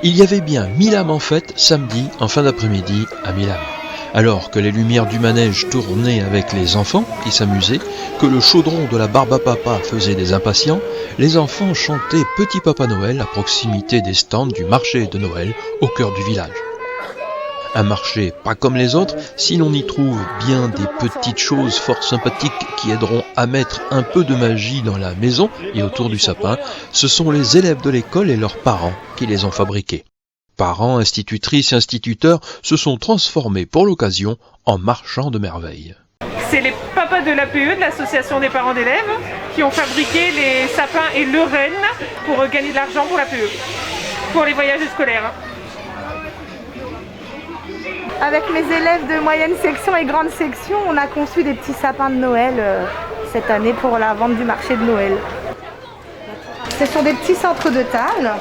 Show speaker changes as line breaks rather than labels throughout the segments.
Il y avait bien 1000 âmes en fête samedi en fin d'après-midi à Milan. Alors que les lumières du manège tournaient avec les enfants qui s'amusaient, que le chaudron de la barbe à papa faisait des impatients, les enfants chantaient Petit Papa Noël à proximité des stands du marché de Noël au cœur du village. Un marché pas comme les autres, si l'on y trouve bien des petites choses fort sympathiques qui aideront à mettre un peu de magie dans la maison et autour du sapin, ce sont les élèves de l'école et leurs parents qui les ont fabriqués. Parents, institutrices et instituteurs se sont transformés pour l'occasion en marchands de merveilles.
C'est les papas de l'APE, de l'association des parents d'élèves, qui ont fabriqué les sapins et le renne pour gagner de l'argent pour l'APE, pour les voyages scolaires.
Avec mes élèves de moyenne section et grande section, on a conçu des petits sapins de Noël cette année pour la vente du marché de Noël. Ce sont des petits centres de table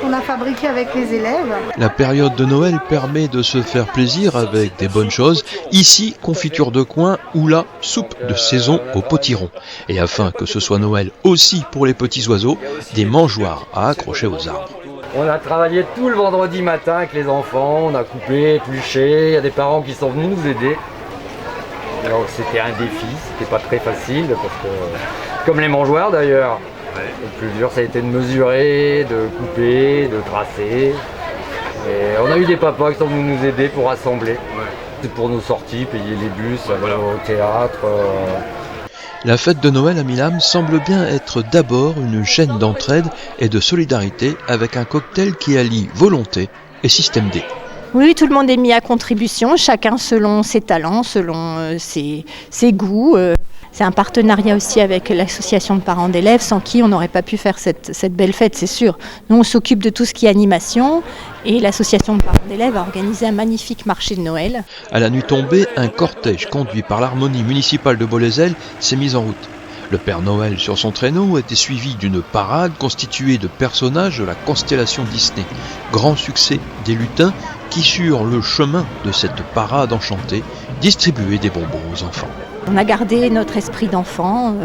qu'on a fabriqués avec les élèves.
La période de Noël permet de se faire plaisir avec des bonnes choses. Ici, confiture de coin ou là, soupe de saison au potiron. Et afin que ce soit Noël aussi pour les petits oiseaux, des mangeoires à accrocher aux arbres.
On a travaillé tout le vendredi matin avec les enfants, on a coupé, épluché, il y a des parents qui sont venus nous aider. Alors c'était un défi, c'était pas très facile, parce que, comme les mangeoires d'ailleurs. Le plus dur ça a été de mesurer, de couper, de tracer. Et on a eu des papas qui sont venus nous aider pour assembler. C'est pour nos sorties, payer les bus, aller au théâtre.
La fête de Noël à Milam semble bien être d'abord une chaîne d'entraide et de solidarité avec un cocktail qui allie volonté et système D.
Oui, tout le monde est mis à contribution, chacun selon ses talents, selon ses goûts. C'est un partenariat aussi avec l'association de parents d'élèves, sans qui on n'aurait pas pu faire cette belle fête, c'est sûr. Nous, on s'occupe de tout ce qui est animation et l'association de parents d'élèves a organisé un magnifique marché de Noël.
À la nuit tombée, un cortège conduit par l'harmonie municipale de Bolézel s'est mis en route. Le Père Noël sur son traîneau était suivi d'une parade constituée de personnages de la constellation Disney. Grand succès des lutins qui, sur le chemin de cette parade enchantée, distribuaient des bonbons aux enfants.
On a gardé notre esprit d'enfant,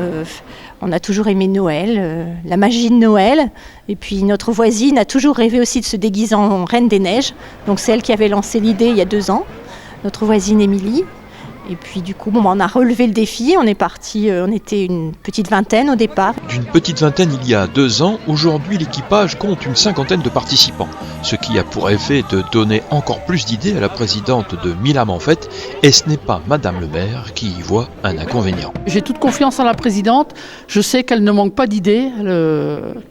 on a toujours aimé Noël, la magie de Noël. Et puis notre voisine a toujours rêvé aussi de se déguiser en Reine des Neiges. Donc c'est elle qui avait lancé l'idée il y a 2 ans, notre voisine Émilie. Et puis du coup, on a relevé le défi, on est parti, on était une petite vingtaine au départ.
D'une petite vingtaine il y a 2 ans, aujourd'hui l'équipage compte une 50aine de participants. Ce qui a pour effet de donner encore plus d'idées à la présidente de Milam en fête, et ce n'est pas Madame le maire qui y voit un inconvénient.
J'ai toute confiance en la présidente, je sais qu'elle ne manque pas d'idées,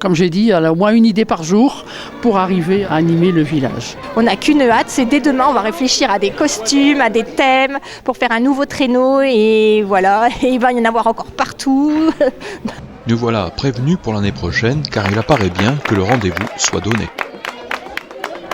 comme j'ai dit, elle a au moins une idée par jour pour arriver à animer le village.
On n'a qu'une hâte, c'est dès demain, on va réfléchir à des costumes, à des thèmes, pour faire un nouveau traîneau et voilà, et il va y en avoir encore partout.
Nous voilà prévenus pour l'année prochaine car il apparaît bien que le rendez-vous soit donné.